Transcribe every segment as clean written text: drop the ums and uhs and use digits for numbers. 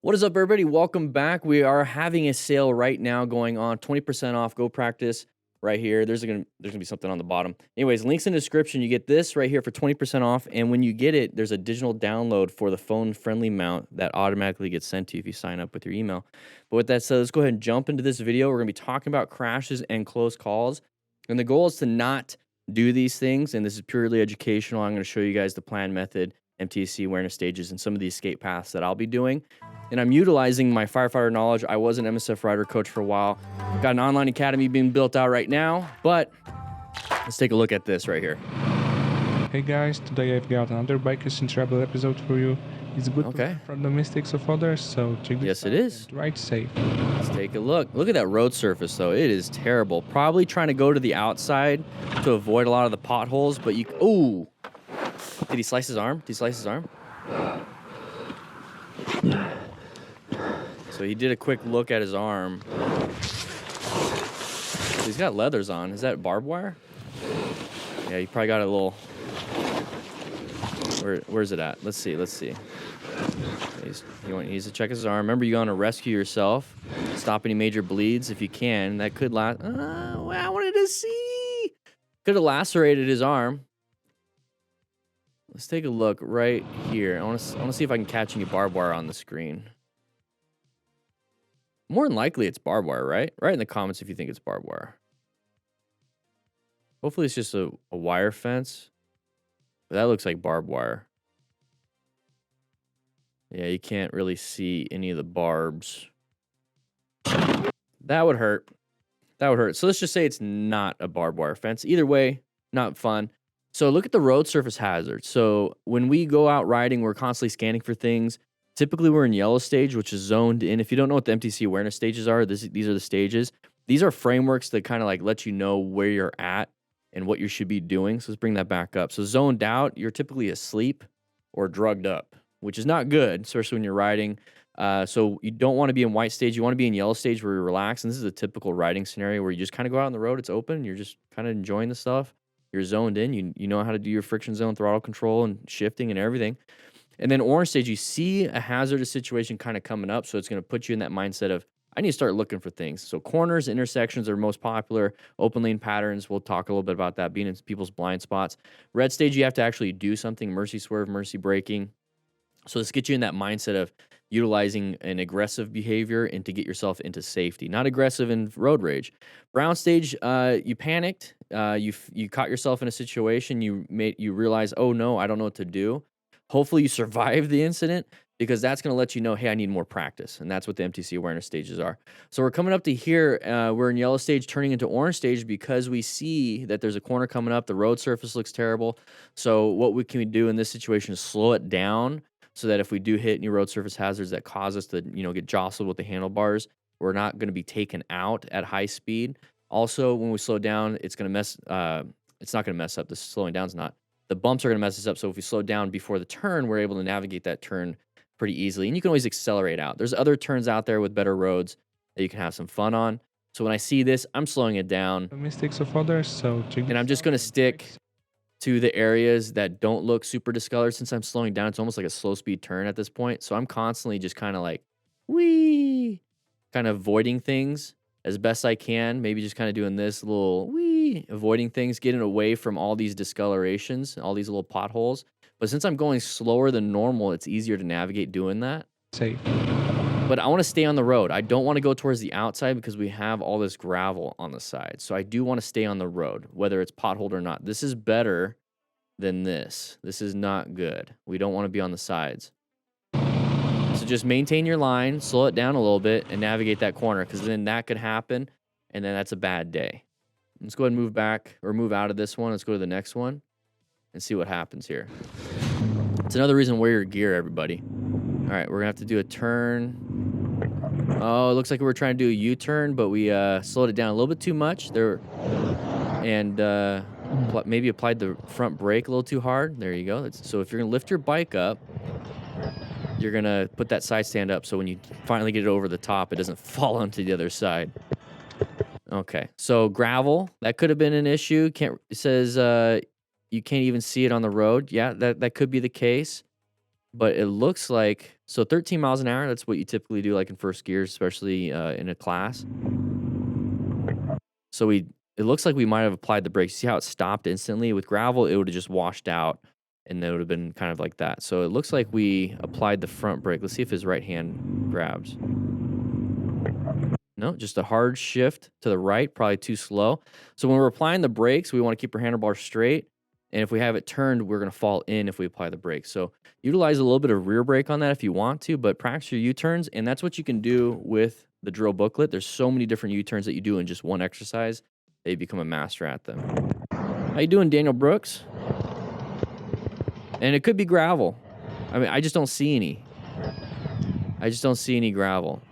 What is up, everybody? Welcome back. We are having a sale right now going on, 20% off. Go practice right here. There's gonna be something on the bottom. Anyways, links in the description. You get this right here for 20% off, and when you get it, there's a digital download for the phone-friendly mount that automatically gets sent to you if you sign up with your email. But with that said, let's go ahead and jump into this video. We're gonna be talking about crashes and close calls, and the goal is to not do these things. And this is purely educational. I'm gonna show you guys the plan method, MTC awareness stages, and some of the escape paths that I'll be doing. And I'm utilizing my firefighter knowledge. I was an MSF rider coach for a while. Got an online academy being built out right now, but let's take a look at this right here. Hey guys, today I've got another Bikers in Trouble episode for you. It's good to learn from the mistakes of others, so check this out. Yes, it is. And ride safe. Let's take a look. Look at that road surface, though. It is terrible. Probably trying to go to the outside to avoid a lot of the potholes, but you... Ooh! Did he slice his arm? Did he slice his arm? So he did a quick look at his arm. He's got leathers on. Is that barbed wire? Yeah, he probably got a little... Where's it at? Let's see. He needs to check his arm. Remember, you want to rescue yourself. Stop any major bleeds if you can. That could last... well, I wanted to see. Could have lacerated his arm. Let's take a look right here. I want to see if I can catch any barbed wire on the screen. More than likely, it's barbed wire, right? Write in the comments if you think it's barbed wire. Hopefully, it's just a wire fence. But that looks like barbed wire. Yeah, you can't really see any of the barbs. That would hurt. That would hurt. So let's just say it's not a barbed wire fence. Either way, not fun. So look at the road surface hazards. So when we go out riding, we're constantly scanning for things. Typically, we're in yellow stage, which is zoned in. If you don't know what the MTC awareness stages are, these are the stages. These are frameworks that kind of like let you know where you're at and what you should be doing. So let's bring that back up. So zoned out, you're typically asleep or drugged up, which is not good, especially when you're riding. So you don't want to be in white stage. You want to be in yellow stage where you're relaxed. And this is a typical riding scenario where you just kind of go out on the road. It's open. You're just kind of enjoying the stuff. You're zoned in. You know how to do your friction zone, throttle control, and shifting and everything. And then orange stage, you see a hazardous situation kind of coming up, so it's going to put you in that mindset of, I need to start looking for things. So corners, intersections are most popular. Open lane patterns, we'll talk a little bit about that, being in people's blind spots. Red stage, you have to actually do something, mercy swerve, mercy braking. So this gets you in that mindset of utilizing an aggressive behavior and to get yourself into safety. Not aggressive in road rage. Brown stage, you panicked. You caught yourself in a situation. You realize, oh no, I don't know what to do. Hopefully you survive the incident because that's going to let you know, hey, I need more practice. And that's what the MTC awareness stages are. So we're coming up to here. We're in yellow stage turning into orange stage because we see that there's a corner coming up. The road surface looks terrible. So what can we do in this situation is slow it down so that if we do hit any road surface hazards that cause us to get jostled with the handlebars, we're not going to be taken out at high speed. Also, when we slow down, it's not going to mess up. The slowing down's not. The bumps are going to mess us up. So if we slow down before the turn, we're able to navigate that turn pretty easily. And you can always accelerate out. There's other turns out there with better roads that you can have some fun on. So when I see this, I'm slowing it down. The mistakes of others, so check and I'm just going to stick to the areas that don't look super discolored. Since I'm slowing down, it's almost like a slow speed turn at this point. So I'm constantly just kind of like, wee, kind of avoiding things as best I can. Maybe just kind of doing this little wee, avoiding things, getting away from all these discolorations, all these little potholes. But since I'm going slower than normal, it's easier to navigate doing that. Safe. But I want to stay on the road. I don't want to go towards the outside because we have all this gravel on the side. So I do want to stay on the road, whether it's potholed or not. This is better than this. This is not good. We don't want to be on the sides. So just maintain your line, slow it down a little bit, and navigate that corner, because then that could happen, and then that's a bad day. Let's go ahead and move back, or move out of this one. Let's go to the next one and see what happens here. It's another reason to wear your gear, everybody. All right, we're going to have to do a turn. Oh, it looks like we were trying to do a U-turn, but we slowed it down a little bit too much. Maybe applied the front brake a little too hard. There you go. So if you're going to lift your bike up, you're going to put that side stand up so when you finally get it over the top, it doesn't fall onto the other side. Okay, so gravel, that could have been an issue. It says you can't even see it on the road. Yeah, that could be the case. But it looks like So 13 miles an hour, that's what you typically do like in first gears, especially in a class. So it looks like we might have applied the brakes. See how it stopped instantly? With gravel, it would have just washed out and it would have been kind of like that. So it looks like we applied the front brake. Let's see if his right hand grabs. No, just a hard shift to the right, probably too slow. So when we're applying the brakes, we want to keep our handlebar straight. And if we have it turned, we're going to fall in if we apply the brakes. So utilize a little bit of rear brake on that if you want to, but practice your U-turns. And that's what you can do with the drill booklet. There's so many different U-turns that you do in just one exercise that you become a master at them. How you doing, Daniel Brooks? And it could be gravel. I mean, I just don't see any. I just don't see any gravel.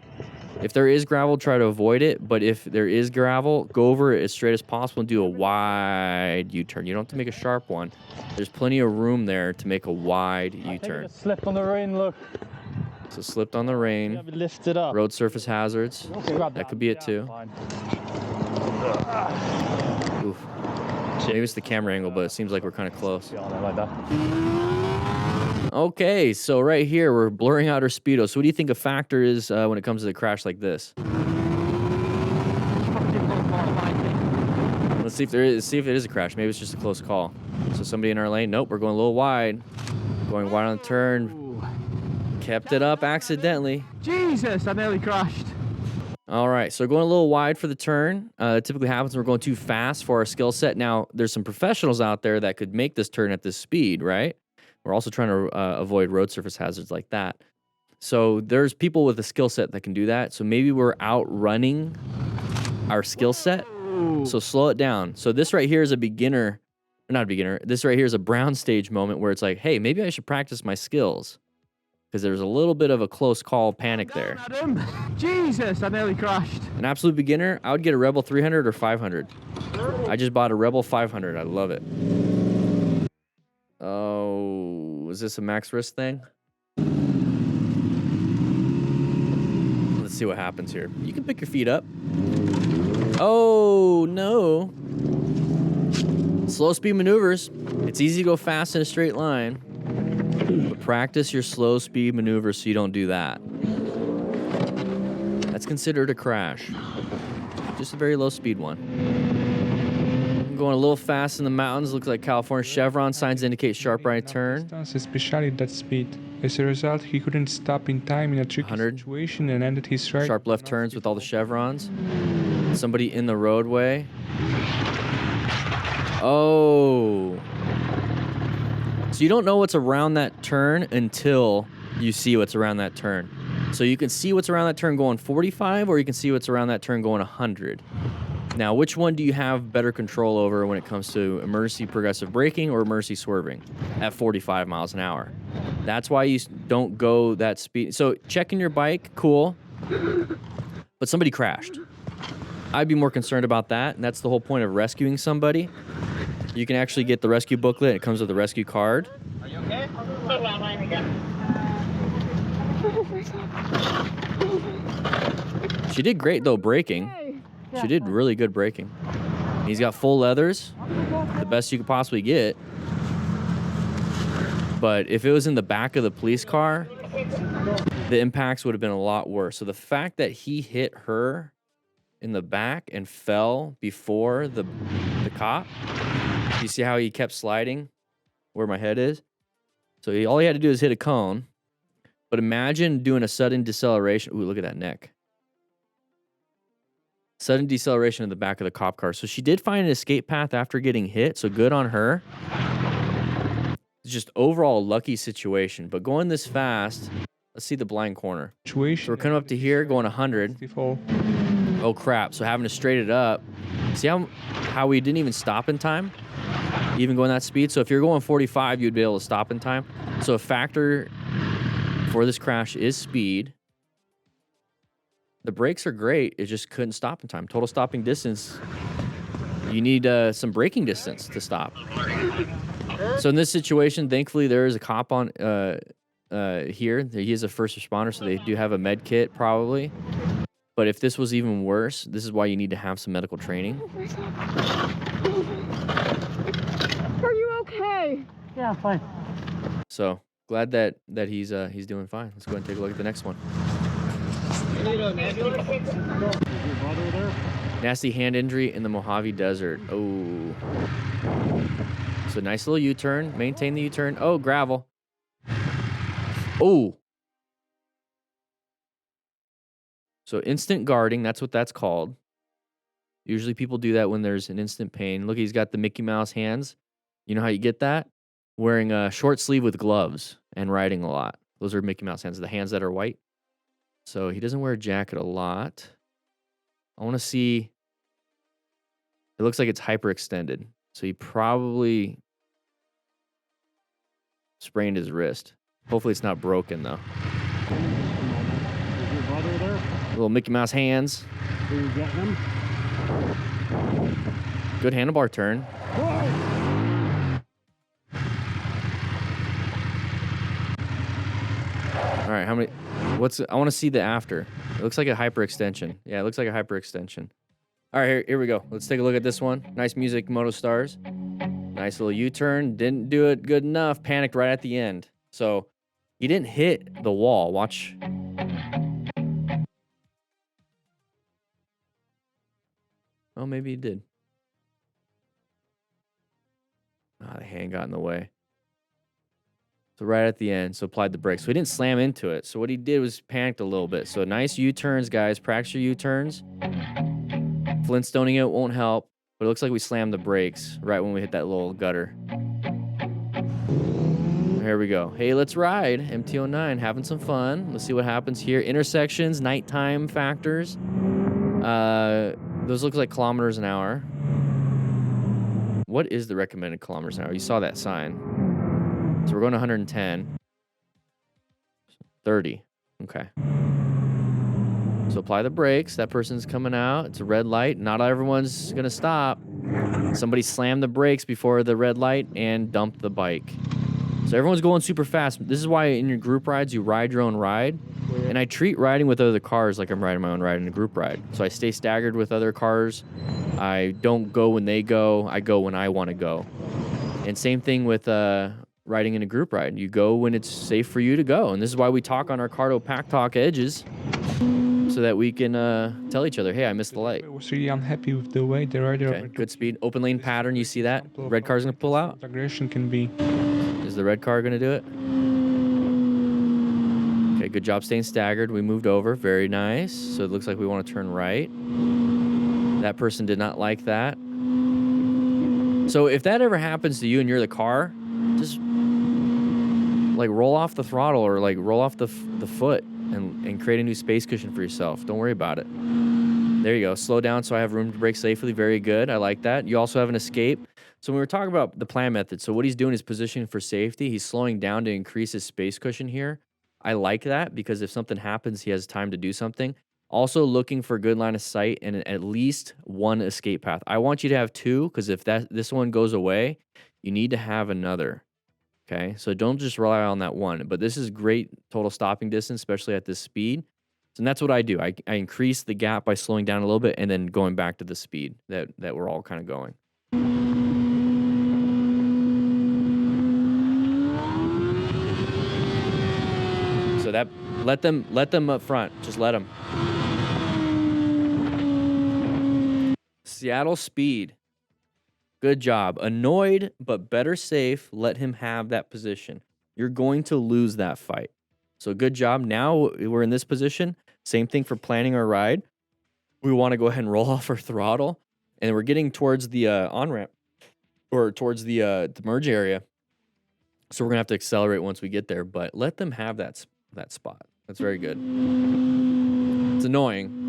If there is gravel, try to avoid it. But if there is gravel, go over it as straight as possible and do a wide U-turn. You don't have to make a sharp one. There's plenty of room there to make a wide U-turn. I slipped on the rain, look. So slipped on the rain. Lift it up. Road surface hazards. That could be it too. Oof. Maybe it's the camera angle, but it seems like we're kind of close. Okay, so right here, we're blurring out our speedo. So what do you think a factor is when it comes to a crash like this? Let's see if it is a crash. Maybe it's just a close call. So somebody in our lane. Nope, we're going a little wide. Going wide on the turn. Kept it up accidentally. Jesus, I nearly crashed. All right, so going a little wide for the turn. It typically happens when we're going too fast for our skill set. Now, there's some professionals out there that could make this turn at this speed, right? We're also trying to avoid road surface hazards like that. So there's people with a skill set that can do that. So maybe we're outrunning our skill set. So slow it down. So this right here is a beginner, not a beginner. This right here is a brown stage moment where it's like, hey, maybe I should practice my skills. Because there's a little bit of a close call panic there. Adam. Jesus, I nearly crashed. An absolute beginner, I would get a Rebel 300 or 500. I just bought a Rebel 500. I love it. Oh, is this a max risk thing? Let's see what happens here. You can pick your feet up. Oh, no. Slow speed maneuvers. It's easy to go fast in a straight line. But practice your slow speed maneuvers so you don't do that. That's considered a crash. Just a very low speed one. I'm going a little fast in the mountains. Looks like California chevron signs indicate sharp right turn. Especially at that speed. As a result, he couldn't stop in time in a tricky situation and ended his ride. Sharp left turns with all the chevrons. Somebody in the roadway. Oh. So you don't know what's around that turn until you see what's around that turn. So you can see what's around that turn going 45, or you can see what's around that turn going 100. Now, which one do you have better control over when it comes to emergency progressive braking or emergency swerving at 45 miles an hour? That's why you don't go that speed. So checking your bike, cool, but somebody crashed. I'd be more concerned about that, and that's the whole point of rescuing somebody. You can actually get the rescue booklet. It comes with a rescue card. Are you okay? She did great, though, braking. She did really good braking. He's got full leathers, the best you could possibly get. But if it was in the back of the police car, the impacts would have been a lot worse. So the fact that he hit her in the back and fell before the cop, you see how he kept sliding where my head is? So all he had to do is hit a cone. But imagine doing a sudden deceleration. Ooh, look at that neck. Sudden deceleration in the back of the cop car. So she did find an escape path after getting hit, so good on her. It's just overall a lucky situation. But going this fast, let's see the blind corner. So we're coming up to here, going 100. Oh, crap. So having to straight it up. See how we didn't even stop in time? Even going that speed? So if you're going 45, you'd be able to stop in time. So a factor for this crash is speed. The brakes are great. It just couldn't stop in time. Total stopping distance. You need some braking distance to stop. So in this situation, thankfully, there is a cop on here. He is a first responder, so they do have a med kit probably. But if this was even worse, this is why you need to have some medical training. Are you okay? Yeah, fine. So Glad that he's doing fine. Let's go ahead and take a look at the next one. Nasty hand injury in the Mojave Desert. Oh. So nice little U-turn. Maintain the U-turn. Oh, gravel. Oh. So instant guarding, that's what that's called. Usually people do that when there's an instant pain. Look, he's got the Mickey Mouse hands. You know how you get that? Wearing a short sleeve with gloves and riding a lot. Those are Mickey Mouse hands, the hands that are white. So he doesn't wear a jacket a lot. I want to see. It looks like it's hyperextended. So he probably sprained his wrist. Hopefully it's not broken, though. Little Mickey Mouse hands. You got him? Good handlebar turn. All right, how many? I want to see the after. It looks like a hyperextension. Yeah, it looks like a hyperextension. All right, here we go. Let's take a look at this one. Nice music, Moto Stars. Nice little U-turn. Didn't do it good enough. Panicked right at the end. So he didn't hit the wall. Watch. Oh, maybe he did. The hand got in the way. So right at the end, so applied the brakes. So he didn't slam into it. So what he did was panicked a little bit. So nice U-turns, guys. Practice your U-turns. Flintstoning it won't help, but it looks like we slammed the brakes right when we hit that little gutter. Here we go. Hey, let's ride. MT09, having some fun. Let's see what happens here. Intersections, nighttime factors. Those look like kilometers an hour. What is the recommended kilometers an hour? You saw that sign. So we're going 110. 30. Okay. So apply the brakes. That person's coming out. It's a red light. Not everyone's going to stop. Somebody slammed the brakes before the red light and dumped the bike. So everyone's going super fast. This is why in your group rides, you ride your own ride. And I treat riding with other cars like I'm riding my own ride in a group ride. So I stay staggered with other cars. I don't go when they go. I go when I want to go. And same thing with riding in a group ride. You go when it's safe for you to go. And this is why we talk on our Cardo Pack Talk edges so that we can tell each other, hey, I missed the light. I was really unhappy with the way the rider... Okay, good speed. Open lane pattern, you see that? Red car's going to pull out. Aggression can be... Is the red car going to do it? Okay, good job staying staggered. We moved over. Very nice. So it looks like we want to turn right. That person did not like that. So if that ever happens to you and you're the car, just like roll off the throttle or like roll off the foot and create a new space cushion for yourself. Don't worry about it. There you go. Slow down so I have room to brake safely. Very good. I like that. You also have an escape. So when we were talking about the plan method, so what he's doing is positioning for safety. He's slowing down to increase his space cushion here. I like that because if something happens, he has time to do something. Also looking for good line of sight and at least one escape path. I want you to have two because if this one goes away, you need to have another. Okay, so don't just rely on that one. But this is great total stopping distance, especially at this speed. And that's what I do. I increase the gap by slowing down a little bit and then going back to the speed that we're all kind of going. So that let them up front. Just let them. Seattle speed. Good job. Annoyed, but better safe. Let him have that position. You're going to lose that fight. So good job. Now we're in this position. Same thing for planning our ride. We want to go ahead and roll off our throttle. And we're getting towards the on-ramp or towards the merge area. So we're going to have to accelerate once we get there. But let them have that spot. That's very good. It's annoying.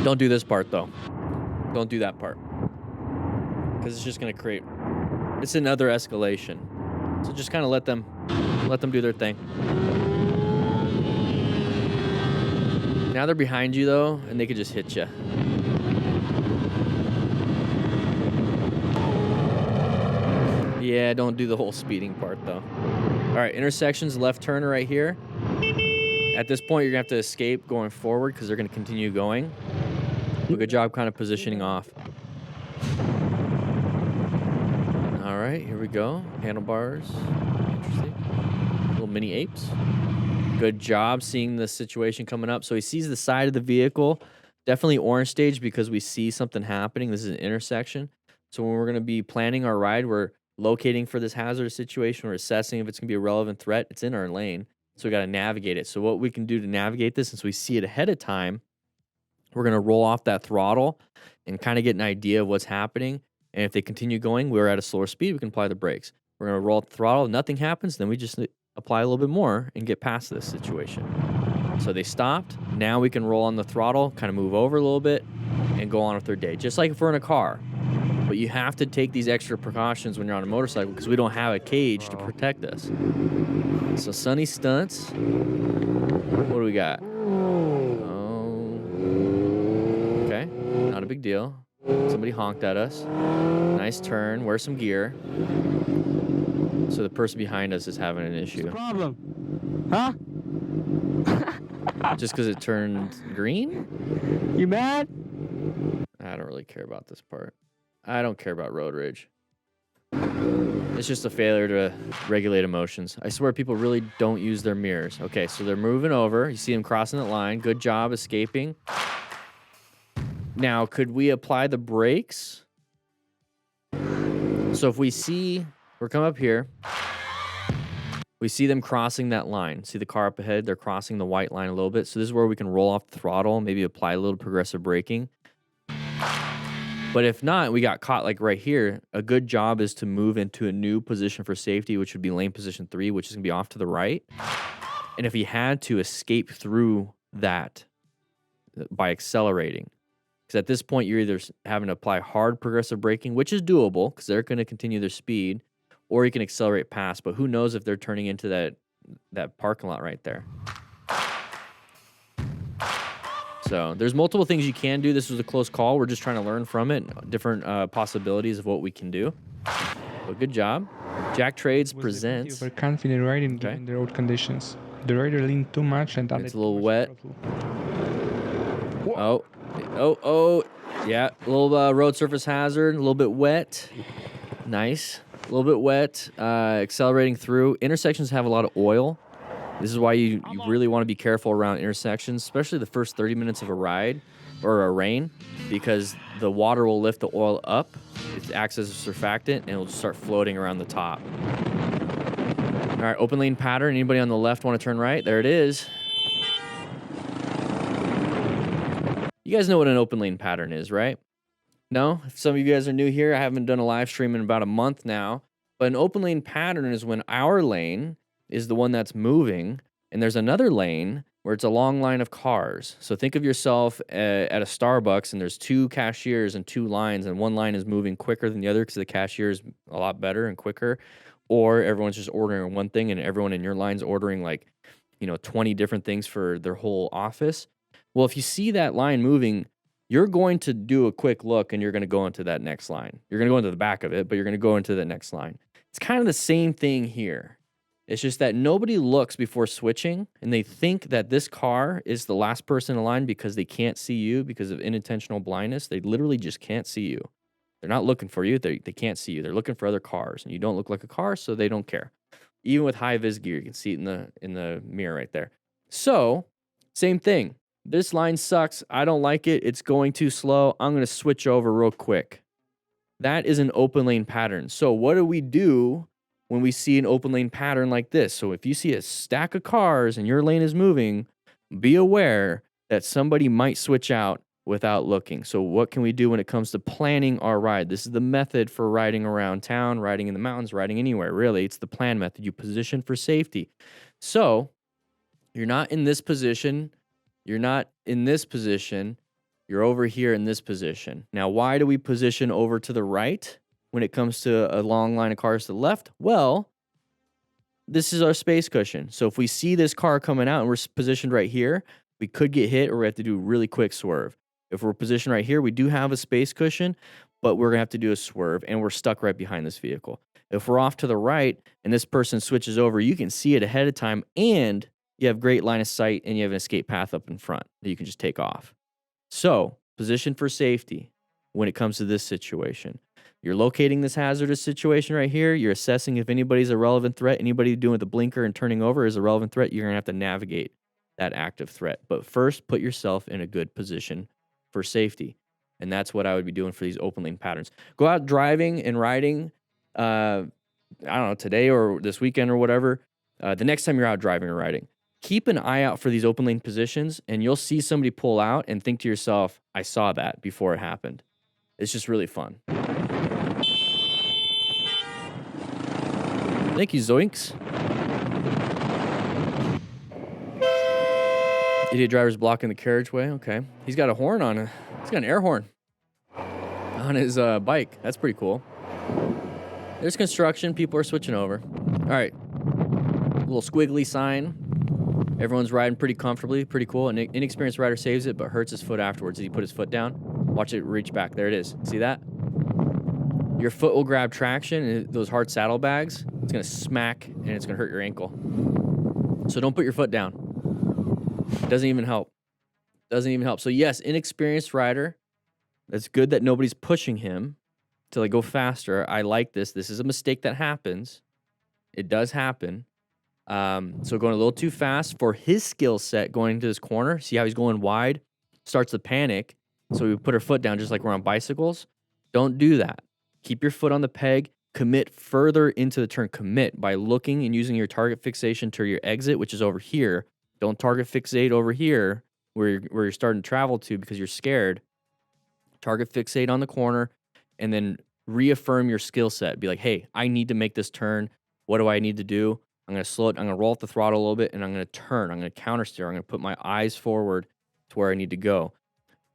Don't do this part, though. Don't do that part. Because it's just going to create... It's another escalation. So just kind of let them do their thing. Now they're behind you, though, and they could just hit you. Yeah, don't do the whole speeding part, though. All right, intersections, left turn right here. At this point, you're going to have to escape going forward because they're going to continue going. But good job kind of positioning off. All right. right, here we go. Handlebars. Interesting. Little mini apes. Good job seeing the situation coming up. So he sees the side of the vehicle. Definitely orange stage because we see something happening. This is an intersection. So when we're going to be planning our ride, we're locating for this hazardous situation. We're assessing if it's going to be a relevant threat. It's in our lane. So we got to navigate it. So what we can do to navigate this, since we see it ahead of time, we're going to roll off that throttle and kind of get an idea of what's happening. And if they continue going, we're at a slower speed, we can apply the brakes. We're going to roll up the throttle. If nothing happens, then we just apply a little bit more and get past this situation. So they stopped. Now we can roll on the throttle, kind of move over a little bit, and go on with their day, just like if we're in a car. But you have to take these extra precautions when you're on a motorcycle because we don't have a cage to protect us. So Sunny stunts. What do we got? Oh, okay, not a big deal. Somebody honked at us. Nice turn. Wear some gear. So the person behind us is having an issue. What's the problem? Huh? Just because it turned green? You mad? I don't really care about this part. I don't care about road rage. It's just a failure to regulate emotions. I swear people really don't use their mirrors. Okay, so they're moving over. You see them crossing that line. Good job escaping. Now, could we apply the brakes? So if we see, we're coming up here. We see them crossing that line. See the car up ahead? They're crossing the white line a little bit. So this is where we can roll off the throttle, maybe apply a little progressive braking. But if not, we got caught like right here. A good job is to move into a new position for safety, which would be lane position 3, which is going to be off to the right. And if he had to escape through that by accelerating, because at this point, you're either having to apply hard progressive braking, which is doable because they're going to continue their speed, or you can accelerate past. But who knows if they're turning into that parking lot right there. So there's multiple things you can do. This was a close call. We're just trying to learn from it. Different possibilities of what we can do. But good job. Jack Trades presents. Over confident riding given the road conditions. The rider leaned too much and it's a little wet. Oh, yeah. A little road surface hazard. A little bit wet. Nice. A little bit wet. Accelerating through. Intersections have a lot of oil. This is why you really want to be careful around intersections, especially the first 30 minutes of a ride or a rain, because the water will lift the oil up. It acts as a surfactant, and it'll start floating around the top. All right, open lane pattern. Anybody on the left want to turn right? There it is. You guys know what an open lane pattern is, right? No? If some of you guys are new here, I haven't done a live stream in about a month now. But an open lane pattern is when our lane is the one that's moving, and there's another lane where it's a long line of cars. So think of yourself at a Starbucks, and there's two cashiers and two lines, and one line is moving quicker than the other because the cashier is a lot better and quicker, or everyone's just ordering one thing, and everyone in your line's ordering 20 different things for their whole office. Well, if you see that line moving, you're going to do a quick look, and you're going to go into that next line. You're going to go into the back of it, but you're going to go into the next line. It's kind of the same thing here. It's just that nobody looks before switching, and they think that this car is the last person in line because they can't see you because of unintentional blindness. They literally just can't see you. They're not looking for you. They can't see you. They're looking for other cars, and you don't look like a car, so they don't care. Even with high vis gear, you can see it in the mirror right there. So, same thing. This line sucks. I don't like it. It's going too slow. I'm going to switch over real quick. That is an open lane pattern. So what do we do when we see an open lane pattern like this? So if you see a stack of cars and your lane is moving, be aware that somebody might switch out without looking. So what can we do when it comes to planning our ride? This is the method for riding around town, riding in the mountains, riding anywhere. Really, it's the plan method. You position for safety. So you're not in this position. You're not in this position. You're over here in this position. Now, why do we position over to the right when it comes to a long line of cars to the left? Well, this is our space cushion. So if we see this car coming out and we're positioned right here, we could get hit, or we have to do a really quick swerve. If we're positioned right here, we do have a space cushion, but we're going to have to do a swerve, and we're stuck right behind this vehicle. If we're off to the right and this person switches over, you can see it ahead of time, and you have great line of sight, and you have an escape path up in front that you can just take off. So, position for safety when it comes to this situation. You're locating this hazardous situation right here. You're assessing if anybody's a relevant threat. Anybody doing the blinker and turning over is a relevant threat. You're going to have to navigate that active threat. But first, put yourself in a good position for safety. And that's what I would be doing for these open lane patterns. Go out driving and riding, I don't know, today or this weekend or whatever. The next time you're out driving or riding, keep an eye out for these open lane positions, and you'll see somebody pull out and think to yourself, I saw that before it happened. It's just really fun. Thank you, Zoinks. Idiot driver's blocking the carriageway. Okay. He's got a horn on it. He's got an air horn on his bike. That's pretty cool. There's construction. People are switching over. All right. Little squiggly sign. Everyone's riding pretty comfortably. Pretty cool. An inexperienced rider saves it, but hurts his foot afterwards. Did he put his foot down? Watch it reach back. There it is. See that? Your foot will grab traction, and those hard saddlebags, it's going to smack, and it's going to hurt your ankle. So don't put your foot down. It doesn't even help. Doesn't even help. So yes, inexperienced rider. That's good that nobody's pushing him to like go faster. I like this. This is a mistake that happens. It does happen. So going a little too fast for his skill set going into this corner. See how he's going wide? Starts to panic. So we put our foot down just like we're on bicycles. Don't do that. Keep your foot on the peg. Commit further into the turn. Commit by looking and using your target fixation to your exit, which is over here. Don't target fixate over here where you're starting to travel to because you're scared. Target fixate on the corner and then reaffirm your skill set. Be like, hey, I need to make this turn. What do I need to do? I'm going to slow it. I'm going to roll up the throttle a little bit and I'm going to turn. I'm going to counter steer. I'm going to put my eyes forward to where I need to go.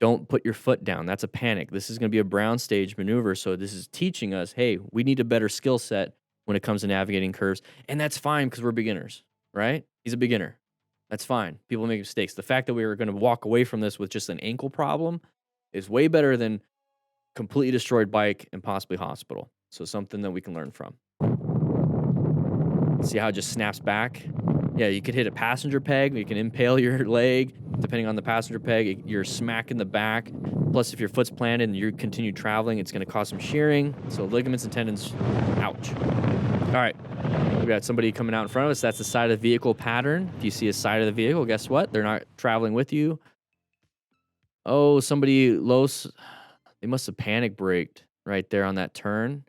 Don't put your foot down. That's a panic. This is going to be a brown stage maneuver. So this is teaching us, hey, we need a better skill set when it comes to navigating curves. And that's fine because we're beginners, right? He's a beginner. That's fine. People make mistakes. The fact that we were going to walk away from this with just an ankle problem is way better than completely destroyed bike and possibly hospital. So something that we can learn from. See how it just snaps back? Yeah, you could hit a passenger peg. You can impale your leg. Depending on the passenger peg, you're smacking the back. Plus, if your foot's planted and you continue traveling, it's going to cause some shearing. So ligaments and tendons, ouch. All right, we got somebody coming out in front of us. That's the side of the vehicle pattern. If you see a side of the vehicle, guess what? They're not traveling with you. Oh, somebody they must have panic braked right there on that turn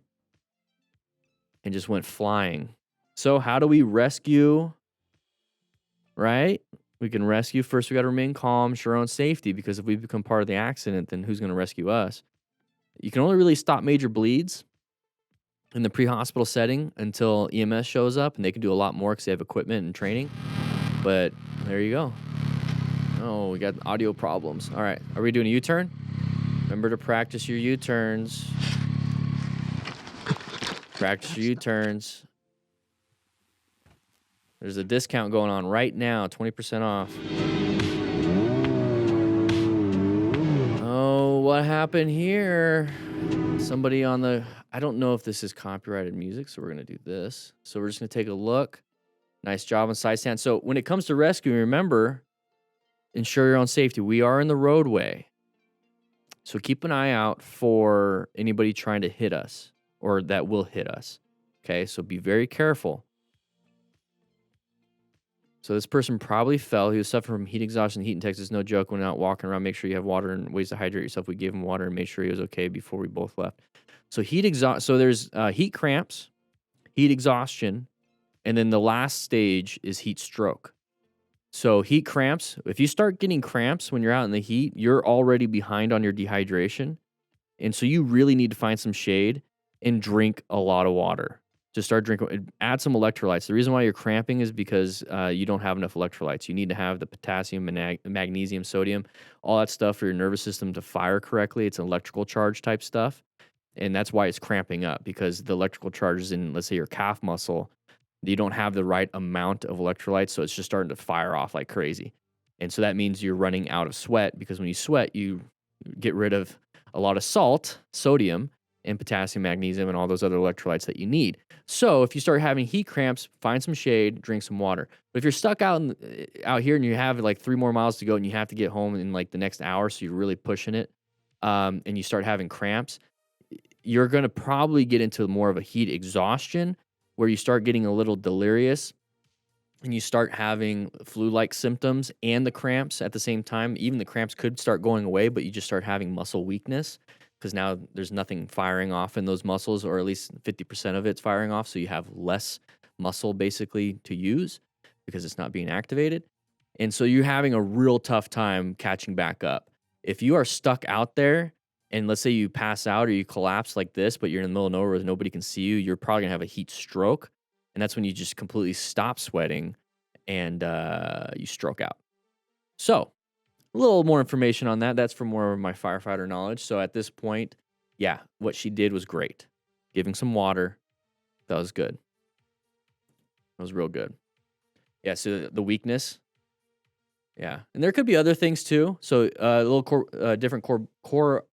and just went flying. So how do we rescue, right? We can rescue. First, we got to remain calm, ensure our own safety, because if we become part of the accident, then who's going to rescue us? You can only really stop major bleeds in the pre-hospital setting until EMS shows up, and they can do a lot more because they have equipment and training. But there you go. Oh, we got audio problems. All right. Are we doing a U-turn? Remember to practice your U-turns. Practice your U-turns. There's a discount going on right now, 20% off. Oh, what happened here? Somebody on the... I don't know if this is copyrighted music, so we're going to do this. So we're just going to take a look. Nice job on side stand. So when it comes to rescue, remember, ensure your own safety. We are in the roadway. So keep an eye out for anybody trying to hit us or that will hit us. Okay, so be very careful. So this person probably fell. He was suffering from heat exhaustion. Heat in Texas, no joke. When out walking around, make sure you have water and ways to hydrate yourself. We gave him water and made sure he was okay before we both left. So So there's heat cramps, heat exhaustion, and then the last stage is heat stroke. So heat cramps. If you start getting cramps when you're out in the heat, you're already behind on your dehydration, and so you really need to find some shade and drink a lot of water. Just start drinking, add some electrolytes. The reason why you're cramping is because you don't have enough electrolytes. You need to have the potassium, magnesium, sodium, all that stuff for your nervous system to fire correctly. It's an electrical charge type stuff. And that's why it's cramping up, because the electrical charge is in, let's say, your calf muscle. You don't have the right amount of electrolytes, so it's just starting to fire off like crazy. And so that means you're running out of sweat, because when you sweat, you get rid of a lot of salt, sodium, and potassium, magnesium, and all those other electrolytes that you need. So if you start having heat cramps, find some shade, drink some water. But if you're stuck out here and you have like 3 more miles to go and you have to get home in like the next hour, so you're really pushing it, and you start having cramps, you're going to probably get into more of a heat exhaustion where you start getting a little delirious and you start having flu-like symptoms and the cramps at the same time. Even the cramps could start going away, but you just start having muscle weakness because now there's nothing firing off in those muscles, or at least 50% of it's firing off. So you have less muscle basically to use because it's not being activated. And so you're having a real tough time catching back up. If you are stuck out there and let's say you pass out or you collapse like this, but you're in the middle of nowhere where nobody can see you, you're probably gonna have a heat stroke. And that's when you just completely stop sweating and you stroke out. So a little more information on that. That's for more of my firefighter knowledge. So at this point, yeah, what she did was great. Giving some water, that was good. That was real good. Yeah, so the weakness, yeah. And there could be other things too. So a little different core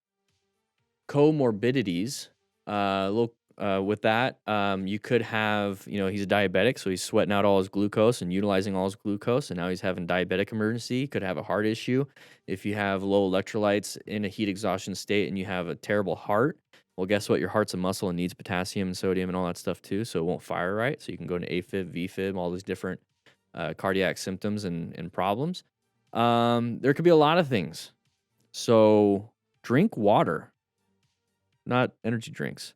comorbidities. With that, you could have, he's a diabetic, so he's sweating out all his glucose and utilizing all his glucose, and now he's having diabetic emergency. He could have a heart issue. If you have low electrolytes in a heat exhaustion state and you have a terrible heart, well, guess what? Your heart's a muscle and needs potassium and sodium and all that stuff too, so it won't fire right. So you can go to AFib, VFib, all these different cardiac symptoms and problems. There could be a lot of things. So drink water, not energy drinks.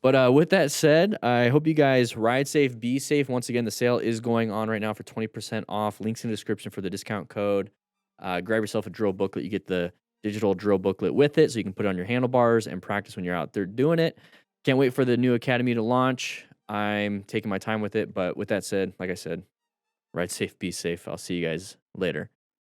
But with that said, I hope you guys ride safe, be safe. Once again, the sale is going on right now for 20% off. Links in the description for the discount code. Grab yourself a drill booklet. You get the digital drill booklet with it, so you can put it on your handlebars and practice when you're out there doing it. Can't wait for the new academy to launch. I'm taking my time with it. But with that said, like I said, ride safe, be safe. I'll see you guys later.